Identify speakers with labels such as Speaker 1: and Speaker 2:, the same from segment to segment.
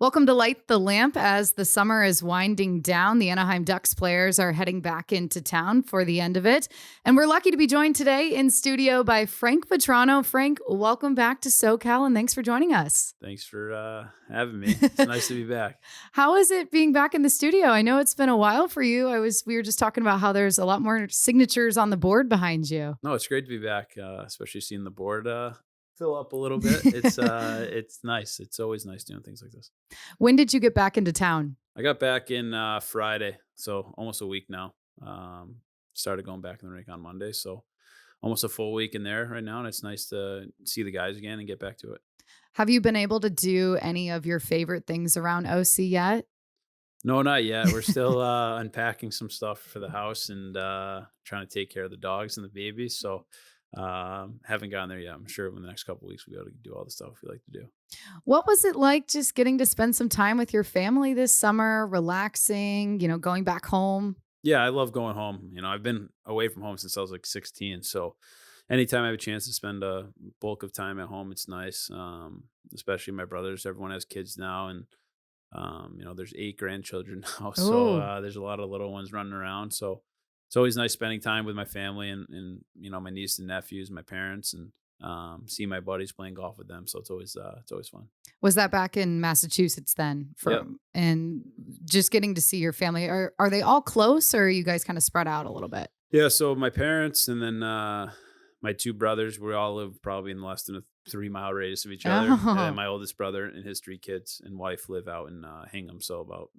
Speaker 1: Welcome to Light the Lamp. As the summer is winding down, the Anaheim Ducks players are heading back into town for the end of it. And we're lucky to be joined today in studio by Frank Vatrano. Frank, welcome back to SoCal and thanks for joining us.
Speaker 2: Thanks for having me. It's nice to be back.
Speaker 1: How is it being back in the studio? I know it's been a while for you. We were just talking about how there's a lot more signatures on the board behind you.
Speaker 2: No, it's great to be back, especially seeing the board fill up a little bit. It's nice. It's always nice doing things like this.
Speaker 1: When did you get back into town?
Speaker 2: I got back in Friday, so almost a week now. Started going back in the rink on Monday, so almost a full week in there right now, and it's nice to see the guys again and get back to it.
Speaker 1: Have you been able to do any of your favorite things around OC yet?
Speaker 2: No, not yet. We're still unpacking some stuff for the house and trying to take care of the dogs and the babies. So haven't gotten there yet. I'm sure in the next couple of weeks we'll be able to do all the stuff we like to do.
Speaker 1: What was it like just getting to spend some time with your family this summer, relaxing, going back home?
Speaker 2: Yeah, I love going home. I've been away from home since I was like 16. So anytime I have a chance to spend a bulk of time at home, it's nice. Especially my brothers. Everyone has kids now, and there's 8 grandchildren now, so
Speaker 1: Oh,
Speaker 2: there's a lot of little ones running around. So it's always nice spending time with my family and my niece and nephews, my parents, and see my buddies playing golf with them. So it's always fun.
Speaker 1: was that back in Massachusetts then?
Speaker 2: Yeah,
Speaker 1: And just getting to see your family. Are they all close or are you guys kind of spread out a little bit?
Speaker 2: yeah. So my parents and then my two brothers, we all live probably in less than a 3 mile radius of each other. And
Speaker 1: Oh,
Speaker 2: my oldest brother and his 3 kids and wife live out in Hingham, so about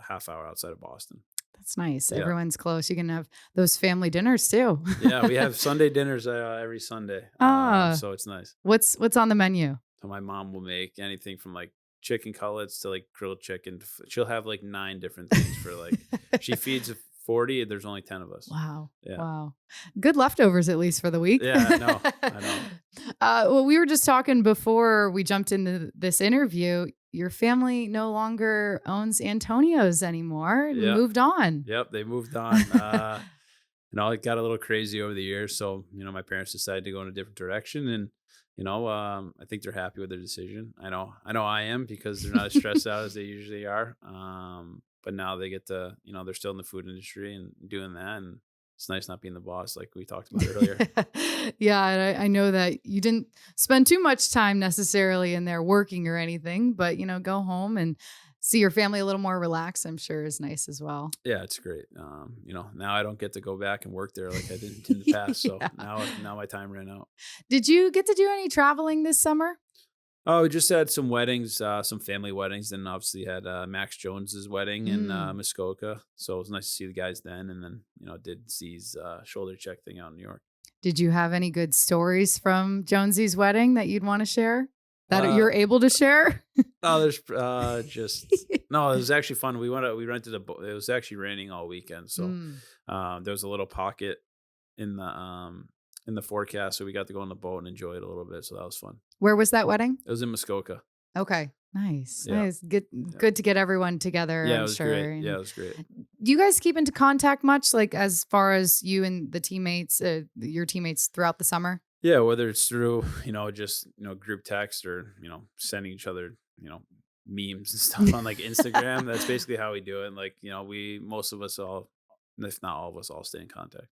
Speaker 2: half hour outside of Boston.
Speaker 1: that's nice.
Speaker 2: Yeah.
Speaker 1: Everyone's close. You can have those family dinners too.
Speaker 2: Yeah, we have Sunday dinners every Sunday,
Speaker 1: Ah,
Speaker 2: so it's nice.
Speaker 1: what's on the menu?
Speaker 2: So my mom will make anything from like chicken cutlets to like grilled chicken. She'll have like 9 different things for like she feeds 40. There's only 10 of us.
Speaker 1: Wow.
Speaker 2: Yeah,
Speaker 1: Wow. Good leftovers, at least for the week.
Speaker 2: yeah, I know.
Speaker 1: Well, we were just talking before we jumped into this interview. Your family no longer owns Antonio's anymore.
Speaker 2: Yeah,
Speaker 1: Moved on.
Speaker 2: yep. They moved on. It got a little crazy over the years. So my parents decided to go in a different direction, and I think they're happy with their decision. I know I am because they're not as stressed out as they usually are. But now they get to, they're still in the food industry and doing that, and it's nice not being the boss like we talked about earlier.
Speaker 1: Yeah, and I know that you didn't spend too much time necessarily in there working or anything, but go home and see your family a little more relaxed, I'm sure is nice as well.
Speaker 2: Yeah, it's great. Now I don't get to go back and work there like I did in the past. So
Speaker 1: Yeah.
Speaker 2: now my time ran out.
Speaker 1: Did you get to do any traveling this summer?
Speaker 2: Oh, we just had some weddings, some family weddings, and obviously had Max Jones's wedding in
Speaker 1: Mm.
Speaker 2: Muskoka. So it was nice to see the guys then, and then did Z's shoulder check thing out in New York.
Speaker 1: Did you have any good stories from Jonesy's wedding that you'd want to share? That
Speaker 2: Uh,
Speaker 1: you're able to share?
Speaker 2: oh, there's just no. It was actually fun. We rented a boat. It was actually raining all weekend, so
Speaker 1: Mm.
Speaker 2: there was a little pocket in the forecast, so we got to go on the boat and enjoy it a little bit. So that was fun.
Speaker 1: Where was that wedding?
Speaker 2: It was in Muskoka.
Speaker 1: Okay. Nice.
Speaker 2: Yeah,
Speaker 1: Nice. Good
Speaker 2: yeah,
Speaker 1: good to get everyone together,
Speaker 2: yeah. It
Speaker 1: I'm
Speaker 2: was great.
Speaker 1: sure.
Speaker 2: Yeah, it
Speaker 1: And
Speaker 2: was great.
Speaker 1: do you guys keep into contact much, like as far as you and the teammates, your teammates throughout the summer?
Speaker 2: Yeah, whether it's through just group text or sending each other memes and stuff on like Instagram. That's basically how we do it. And like we most of us all, if not all of us, all stay in contact.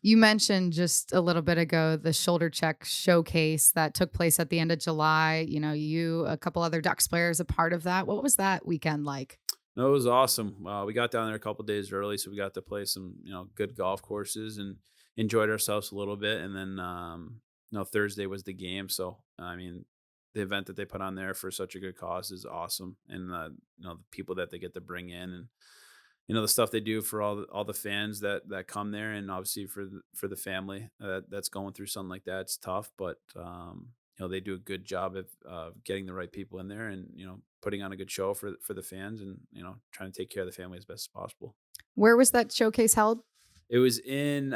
Speaker 1: You mentioned just a little bit ago the shoulder check showcase that took place at the end of July. You, a couple other Ducks players, a part of that. What was that weekend like?
Speaker 2: No, it was awesome. We got down there a couple days early, so we got to play some good golf courses and enjoyed ourselves a little bit. And then Thursday was the game. So I mean, the event that they put on there for such a good cause is awesome, and the people that they get to bring in, and the stuff they do for all the fans that come there, and obviously for the family that's going through something like that. It's tough, but they do a good job of getting the right people in there, and putting on a good show for the fans, and trying to take care of the family as best as possible.
Speaker 1: Where was that showcase held?
Speaker 2: It was in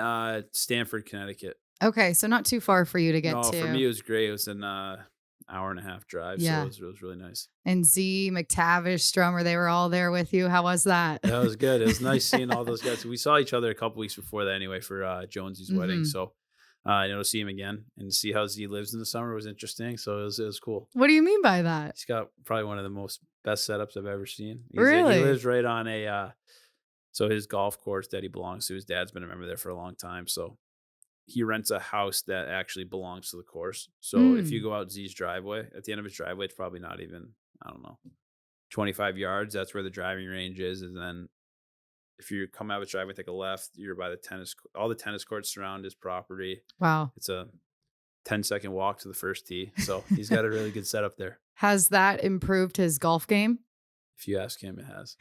Speaker 2: Stamford, Connecticut.
Speaker 1: Okay, so not too far for you to get
Speaker 2: No, for
Speaker 1: to.
Speaker 2: me it was great. It was an hour and a half drive, so
Speaker 1: Yeah.
Speaker 2: it was really nice.
Speaker 1: And Z, McTavish, Stromer, they were all there with you. How was that?
Speaker 2: That was good. It was nice seeing all those guys. We saw each other a couple weeks before that anyway for Jonesy's wedding.
Speaker 1: Mhm.
Speaker 2: So to see him again and to see how Z lives in the summer was interesting. So it was cool.
Speaker 1: What do you mean by that?
Speaker 2: He's got probably one of the most best setups I've ever seen. He
Speaker 1: Really?
Speaker 2: lives right on so his golf course that he belongs to, his dad's been a member there for a long time, so he rents a house that actually belongs to the course. So if you
Speaker 1: Mm.
Speaker 2: go out Z's driveway, at the end of his driveway, it's probably not even, I don't know, 25 yards. That's where the driving range is. And then if you come out of his driveway, take a left, you're by the all the tennis courts surround his property.
Speaker 1: Wow.
Speaker 2: It's a 10-second walk to the first tee. So he's got a really good setup there.
Speaker 1: Has that improved his golf game?
Speaker 2: If you ask him, it has.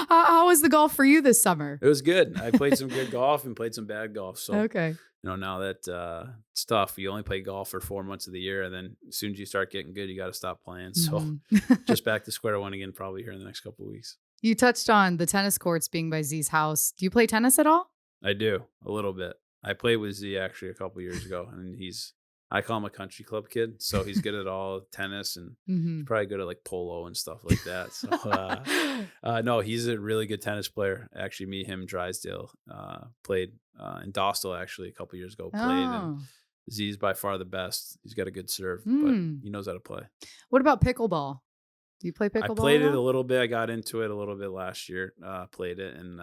Speaker 1: How was the golf for you this summer?
Speaker 2: It was good. I played some good golf and played some bad golf. So,
Speaker 1: Okay.
Speaker 2: now that it's tough. You only play golf for 4 months of the year. And then as soon as you start getting good, you got to stop playing. So
Speaker 1: Mhm.
Speaker 2: just back to square one again, probably here in the next couple of weeks.
Speaker 1: You touched on the tennis courts being by Z's house. Do you play tennis at all?
Speaker 2: I do a little bit. I played with Z actually a couple years ago, and I call him a country club kid. So he's good at all tennis, and he's
Speaker 1: Mhm.
Speaker 2: probably good at like polo and stuff like that. So no, he's a really good tennis player. Actually, me, him, Drysdale played in Dostal actually a couple years ago. Played, and
Speaker 1: Oh.
Speaker 2: Z's by far the best. He's got a good serve, but
Speaker 1: Mm.
Speaker 2: he knows how to play.
Speaker 1: What about pickleball? Do you play
Speaker 2: I
Speaker 1: pickleball
Speaker 2: played
Speaker 1: at
Speaker 2: it a
Speaker 1: all?
Speaker 2: little bit. I got into it a little bit last year. Played it, and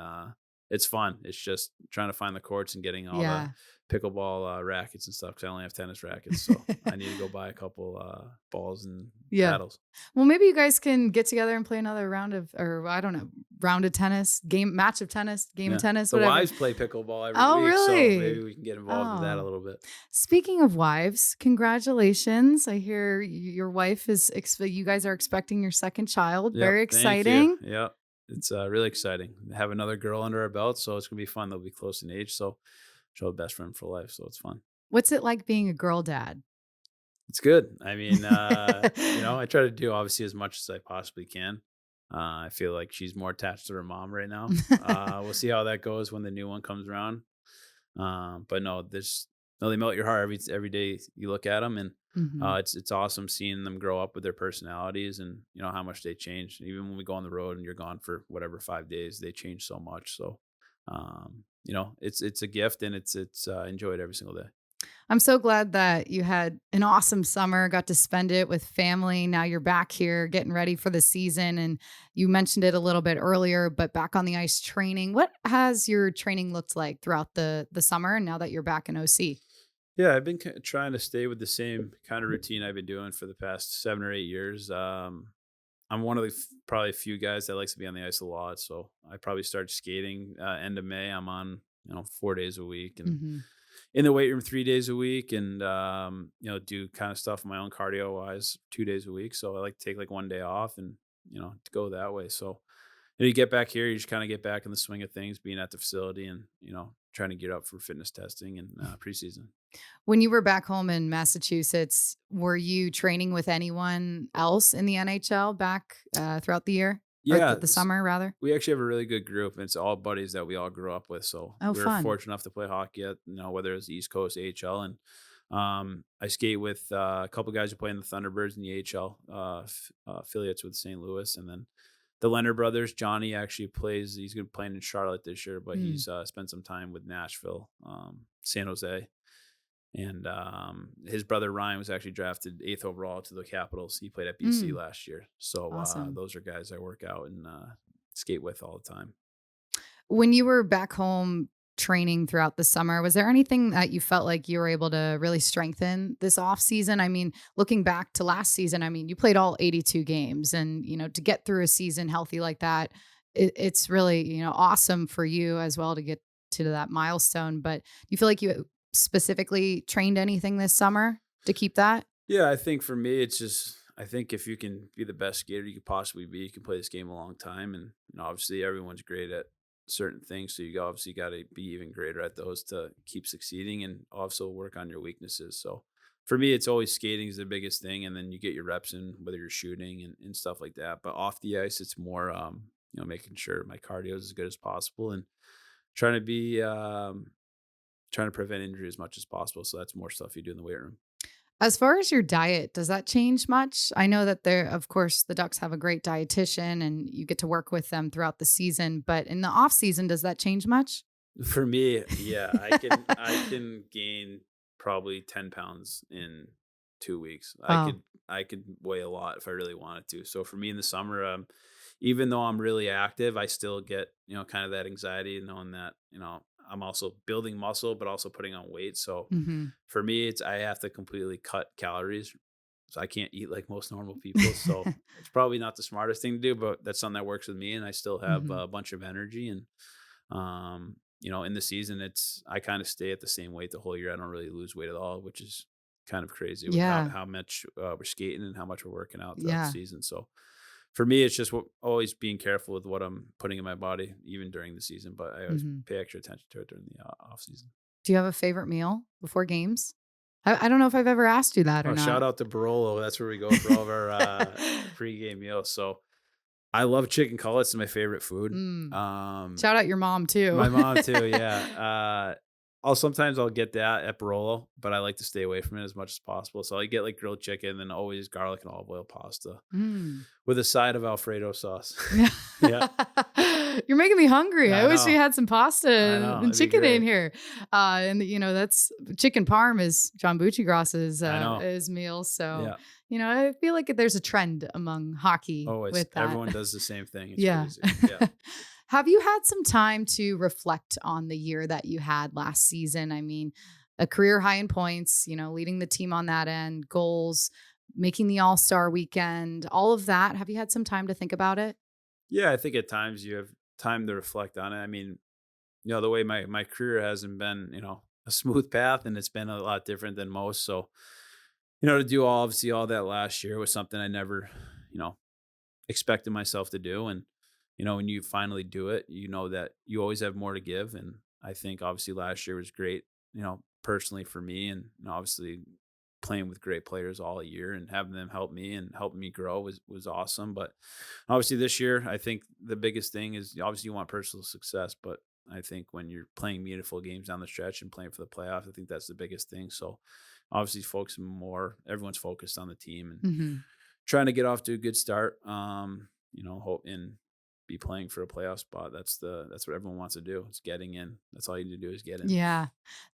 Speaker 2: it's fun. It's just trying to find the courts and getting all the
Speaker 1: Yeah.
Speaker 2: pickleball rackets and stuff. Because I only have tennis rackets, so I need to go buy a couple balls and
Speaker 1: Yeah.
Speaker 2: paddles.
Speaker 1: Well, maybe you guys can get together and play another I don't know, round of tennis, match of tennis, game of
Speaker 2: Yeah,
Speaker 1: tennis,
Speaker 2: the
Speaker 1: whatever.
Speaker 2: wives play pickleball every
Speaker 1: Oh,
Speaker 2: week, so maybe
Speaker 1: really?
Speaker 2: we can get involved with that a
Speaker 1: Oh.
Speaker 2: little bit.
Speaker 1: Speaking of wives, congratulations. I hear your wife you guys are expecting your second child.
Speaker 2: Yep,
Speaker 1: Very
Speaker 2: thank you.
Speaker 1: exciting.
Speaker 2: Yep, it's really exciting. Have another girl under our belt, so it's gonna be fun. They'll be close in age, so she'll have a best friend for life. So it's fun.
Speaker 1: What's it like being a girl dad?
Speaker 2: It's good. I mean, I try to do obviously as much as I possibly can. I feel like she's more attached to her mom right now. We'll see how that goes when the new one comes around. But no, they melt your heart every day you look at them, and
Speaker 1: Mhm.
Speaker 2: it's awesome seeing them grow up with their personalities and how much they change. Even when we go on the road and you're gone for whatever 5 days, they change so much. So, it's a gift, and it's enjoyed every single day.
Speaker 1: I'm so glad that you had an awesome summer, got to spend it with family. Now you're back here getting ready for the season. And you mentioned it a little bit earlier, but back on the ice training. What has your training looked like throughout the summer and now that you're back in OC?
Speaker 2: Yeah, I've been trying to stay with the same kind of routine I've been doing for the past 7 or 8 years. I'm one of the probably a few guys that likes to be on the ice a lot. So I probably started skating end of May. I'm on 4 days a week and
Speaker 1: Mhm.
Speaker 2: in the weight room 3 days a week, and do kind of stuff my own cardio wise 2 days a week. So I like to take like one day off and to go that way. So you get back here, you just kind of get back in the swing of things, being at the facility and trying to get up for fitness testing and preseason.
Speaker 1: When you were back home in Massachusetts, were you training with anyone else in the NHL back throughout the year or
Speaker 2: Yeah,
Speaker 1: the summer, rather?
Speaker 2: we actually have a really good group, and it's all buddies that we all grew up with. So
Speaker 1: Oh,
Speaker 2: we were
Speaker 1: fun.
Speaker 2: fortunate enough to play hockey at whether it's East Coast AHL, and I skate with a couple guys who play in the Thunderbirds in the AHL affiliates with St. Louis, and then the Leonard brothers. Johnny actually plays. He's going to be playing in Charlotte this year, but
Speaker 1: Mm.
Speaker 2: he's spent some time with Nashville, San Jose. And his brother Ryan was actually drafted 8th overall to the Capitals. He played at BC
Speaker 1: Mm.
Speaker 2: last year. So
Speaker 1: Awesome.
Speaker 2: those are guys I work out and skate with all the time.
Speaker 1: When you were back home training throughout the summer, was there anything that you felt like you were able to really strengthen this off season? I mean, looking back to last season, I mean, you played all 82 games and, to get through a season healthy like that, it's really, awesome for you as well to get to that milestone. But do you feel like you specifically trained anything this summer to keep that?
Speaker 2: Yeah, I think for me, it's just I think if you can be the best skater you could possibly be, you can play this game a long time. And obviously, everyone's great at certain things, so you obviously got to be even greater at those to keep succeeding, and also work on your weaknesses. So for me, it's always skating is the biggest thing, and then you get your reps in, whether you're shooting and stuff like that. But off the ice, it's more making sure my cardio is as good as possible and trying to be trying to prevent injury as much as possible. So that's more stuff you do in the weight room.
Speaker 1: As far as your diet, does that change much? I know that of course, the Ducks have a great dietitian and you get to work with them throughout the season, but in the off season, does that change much?
Speaker 2: For me, yeah, I can gain probably 10 pounds in 2 weeks.
Speaker 1: Oh.
Speaker 2: I could weigh a lot if I really wanted to. So for me in the summer, even though I'm really active, I still get, kind of that anxiety knowing that, I'm also building muscle, but also putting on weight. So
Speaker 1: Mhm.
Speaker 2: for me, I have to completely cut calories. So I can't eat like most normal people. So it's probably not the smartest thing to do, but that's something that works with me. And I still have
Speaker 1: Mhm.
Speaker 2: a bunch of energy. And, in the season, I kind of stay at the same weight the whole year. I don't really lose weight at all, which is kind of crazy with
Speaker 1: Yeah.
Speaker 2: how much we're skating and how much we're working out throughout the
Speaker 1: Yeah.
Speaker 2: season. So for me, it's just always being careful with what I'm putting in my body, even during the season. But I always
Speaker 1: Mhm.
Speaker 2: pay extra attention to it during the off season.
Speaker 1: Do you have a favorite meal before games? I don't know if I've ever asked you that or
Speaker 2: Oh, shout
Speaker 1: not.
Speaker 2: out to Barolo. That's where we go for all of our pregame meals. So I love chicken cutlets. It's my favorite food.
Speaker 1: Mm.
Speaker 2: Um,
Speaker 1: Shout out your mom too.
Speaker 2: my mom too. Yeah. I'll get that at Barolo, but I like to stay away from it as much as possible. So I get like grilled chicken and always garlic and olive oil pasta
Speaker 1: Mm.
Speaker 2: with a side of Alfredo sauce.
Speaker 1: Yeah.
Speaker 2: Yeah,
Speaker 1: You're making me hungry. I
Speaker 2: I
Speaker 1: wish we
Speaker 2: know.
Speaker 1: had some pasta
Speaker 2: I know.
Speaker 1: and
Speaker 2: It'd be
Speaker 1: chicken in
Speaker 2: great.
Speaker 1: here. And that's chicken parm is John Buccigross's
Speaker 2: I know.
Speaker 1: his meal. So,
Speaker 2: Yeah.
Speaker 1: I feel like there's a trend among hockey
Speaker 2: Always.
Speaker 1: with that.
Speaker 2: Everyone does the same thing. It's
Speaker 1: Yeah.
Speaker 2: crazy. Yeah.
Speaker 1: Have you had some time to reflect on the year that you had last season? I mean, a career high in points, leading the team on that end, goals, making the All-Star weekend, all of that. Have you had some time to think about it?
Speaker 2: Yeah. I think at times you have time to reflect on it. I mean, the way my career hasn't been, a smooth path, and it's been a lot different than most. So, to do obviously all that last year was something I never, you know, expected myself to do. And, when you finally do it, you know that you always have more to give. And I think obviously last year was great, personally for me, and obviously playing with great players all year and having them help me and helping me grow was awesome. But obviously this year, I think the biggest thing is obviously you want personal success, but I think when you're playing meaningful games down the stretch and playing for the playoffs, I think that's the biggest thing. So obviously everyone's focused on the team and
Speaker 1: Hmm.
Speaker 2: trying to get off to a good start. Hope and be playing for a playoff spot. That's what everyone wants to do. It's getting in. That's all you need to do is get in.
Speaker 1: Yeah.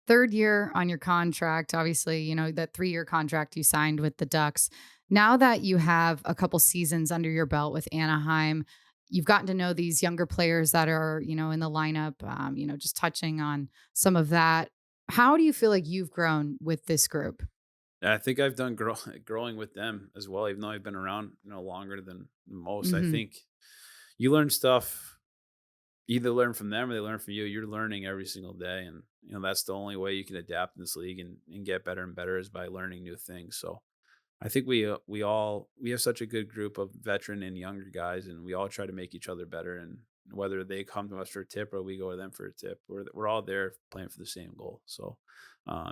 Speaker 1: Third year on your contract, obviously, that 3-year contract you signed with the Ducks. Now that you have a couple seasons under your belt with Anaheim, you've gotten to know these younger players that are, in the lineup, just touching on some of that. How do you feel like you've grown with this group?
Speaker 2: I think I've done growing with them as well, even though I've been around, longer than most. I
Speaker 1: Hmm.
Speaker 2: think you learn stuff, either learn from them or they learn from you. You're learning every single day. And, that's the only way you can adapt in this league and get better and better is by learning new things. So I think we have such a good group of veteran and younger guys, and we all try to make each other better. And whether they come to us for a tip or we go to them for a tip, we're all there playing for the same goal. So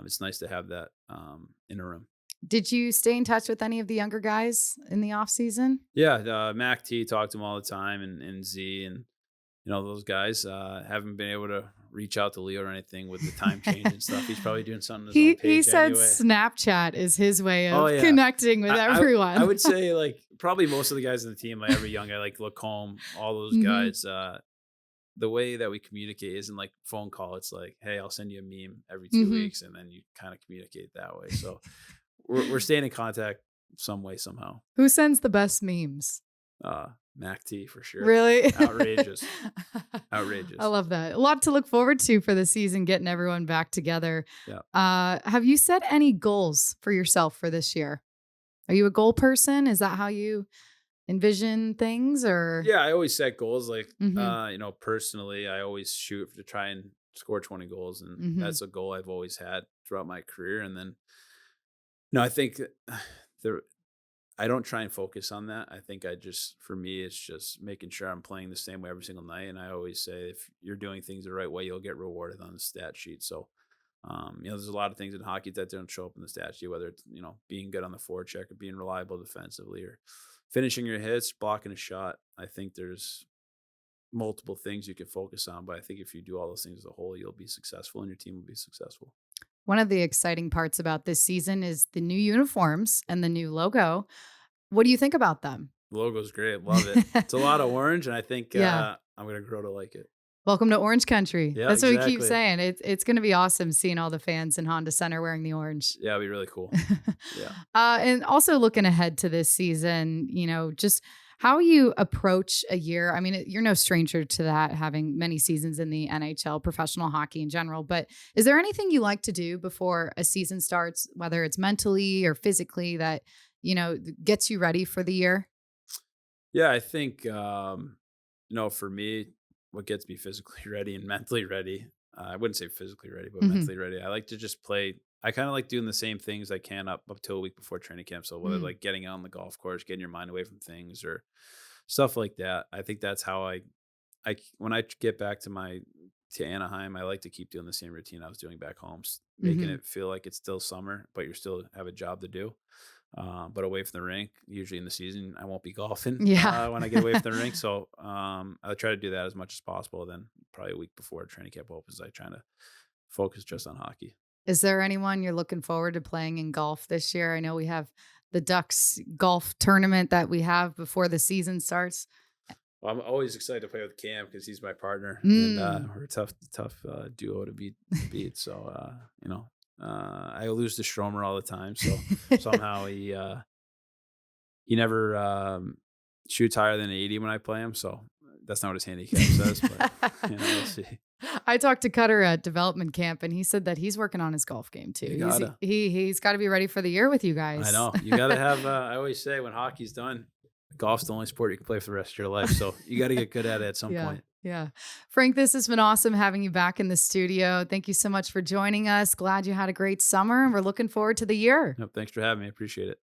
Speaker 2: it's nice to have that in a room.
Speaker 1: Did you stay in touch with any of the younger guys in the off season?
Speaker 2: Yeah, Mac T talked to him all the time, and Z, and those guys. Haven't been able to reach out to Leo or anything with the time change and stuff. He's probably doing something on his own
Speaker 1: He
Speaker 2: page
Speaker 1: said
Speaker 2: anyway.
Speaker 1: Snapchat is his way
Speaker 2: Oh
Speaker 1: of
Speaker 2: yeah,
Speaker 1: connecting with
Speaker 2: I
Speaker 1: everyone.
Speaker 2: would say like probably most of the guys in the team, like every young guy, like Lacombe, all those
Speaker 1: Hmm.
Speaker 2: guys. The way that we communicate isn't like phone call. It's like, hey, I'll send you a meme every two
Speaker 1: Hmm.
Speaker 2: weeks, and then you kind of communicate that way. So we're staying in contact some way somehow.
Speaker 1: Who sends the best memes?
Speaker 2: Mac T for sure.
Speaker 1: Really?
Speaker 2: Outrageous.
Speaker 1: I
Speaker 2: Outrageous.
Speaker 1: love that. A lot to look forward to for the season, getting everyone back together.
Speaker 2: Yeah.
Speaker 1: Have you set any goals for yourself for this year? Are you a goal person? Is that how you envision things or?
Speaker 2: Yeah, I always set goals like
Speaker 1: Hmm.
Speaker 2: personally, I always shoot to try and score 20 goals, and
Speaker 1: Hmm.
Speaker 2: that's a goal I've always had throughout my career. And then I think there I don't try and focus on that. I think for me, it's just making sure I'm playing the same way every single night. And I always say, if you're doing things the right way, you'll get rewarded on the stat sheet. So, there's a lot of things in hockey that don't show up in the stat sheet, whether it's, being good on the forecheck or being reliable defensively or finishing your hits, blocking a shot. I think there's multiple things you can focus on, but I think if you do all those things as a whole, you'll be successful and your team will be successful.
Speaker 1: One of the exciting parts about this season is the new uniforms and the new logo. What do you think about them?
Speaker 2: The logo's great. Love it. It's a lot of orange, and I think
Speaker 1: Yeah.
Speaker 2: I'm going to grow to like it.
Speaker 1: Welcome to Orange Country.
Speaker 2: Yeah,
Speaker 1: That's what we keep
Speaker 2: exactly.
Speaker 1: saying. It's going to be awesome seeing all the fans in Honda Center wearing the orange.
Speaker 2: Yeah, it'd be really cool. Yeah.
Speaker 1: And also looking ahead to this season, just how you approach a year. I mean, you're no stranger to that, having many seasons in the NHL, professional hockey in general. But is there anything you like to do before a season starts, whether it's mentally or physically, that, gets you ready for the year?
Speaker 2: Yeah, I think for me, what gets me physically ready and mentally ready, I wouldn't say physically ready, but
Speaker 1: Hmm.
Speaker 2: mentally ready. I like to just play. I kind of like doing the same things I can up till a week before training camp. So whether
Speaker 1: Mm.
Speaker 2: like getting out on the golf course, getting your mind away from things, or stuff like that. I think that's how when I get back to Anaheim, I like to keep doing the same routine I was doing back home, making
Speaker 1: Hmm.
Speaker 2: it feel like it's still summer, but you still have a job to do. But away from the rink, usually in the season, I won't be golfing
Speaker 1: Yeah.
Speaker 2: when I get away from the rink. So I try to do that as much as possible. Then probably a week before training camp opens, I try to focus just on hockey.
Speaker 1: Is there anyone you're looking forward to playing in golf this year? I know we have the Ducks golf tournament that we have before the season starts.
Speaker 2: Well, I'm always excited to play with Cam because he's my partner, and
Speaker 1: Mm.
Speaker 2: we're a tough duo to beat. So I lose to Stromer all the time. So somehow he never shoots higher than 80 when I play him. So that's not what his handicap says, but we'll see.
Speaker 1: I talked to Cutter at development camp, and he said that he's working on his golf game too.
Speaker 2: You
Speaker 1: He's
Speaker 2: gotta.
Speaker 1: he's got to be ready for the year with you
Speaker 2: I
Speaker 1: guys.
Speaker 2: know. You gotta have. I always say when hockey's done, golf's the only sport you can play for the rest of your life. So you got to get good at it at some
Speaker 1: Yeah,
Speaker 2: point.
Speaker 1: yeah. Frank, this has been awesome having you back in the studio. Thank you so much for joining us. Glad you had a great summer, and we're looking forward to the year.
Speaker 2: Yep, thanks for having me. I appreciate it.